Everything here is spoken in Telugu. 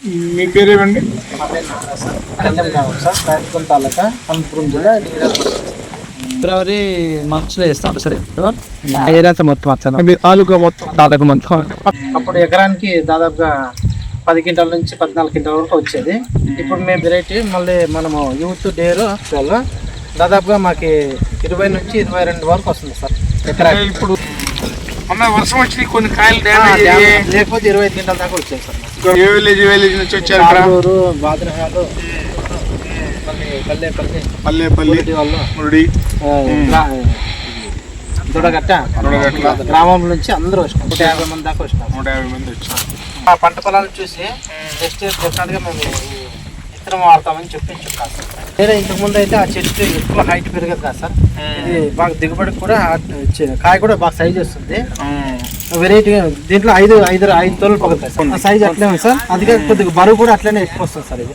మీ పేరేమండి? ఫిబ్రవరి మార్చిలో వేస్తాం సరే ఏరియా మొత్తం వచ్చాను ఆలుగా మొత్తం దాదాపు మొత్తం. అప్పుడు ఎకరానికి దాదాపుగా 10 క్వింటాల నుంచి 14 క్వింటాల వరకు వచ్చేది. ఇప్పుడు మేము వెరైటీ మళ్ళీ మనము యూత్ డేర్ వల్ల దాదాపుగా మాకు 20 నుంచి 22 వరకు వస్తుంది సార్ ఎకరాకి. ఇప్పుడు మొన్న వర్షం వచ్చి కొన్ని కాయలు డ్యామేజ్ లేకపోతే 25 క్వింటాల దాకా వచ్చాయి సార్. ఏ విలేజ్ నుంచి వచ్చారు? కారూరు, బాద్రహాలు, మళ్ళీ పల్లెపల్లి, మురడి, దొడగట్ట గ్రామం నుంచి అందరూ వచ్చినాం. 150 మంది దాకా వచ్చినాం. 150 మంది వచ్చారు. ఆ పంట పొలాలను చూసి నెక్స్ట్ ఇయర్ డెఫినెట్గా మేము విత్తనం వాడతామని చెప్పాను సార్. వేరే ఇంతకుముందు అయితే ఆ చెట్టు ఎక్కువ హైట్ పెరగదు కదా సార్. ఇది బాగా దిగుబడి కూడా కాయ కూడా బాగా సైజ్ వస్తుంది. వెరైటీ దీంట్లో 5 తోలు పగులుతాయి సార్. సైజ్ అట్లే ఉంది సార్. అందుకే కొద్దిగా బరువు కూడా అట్లనే ఎక్కువ వస్తుంది సార్ ఇది.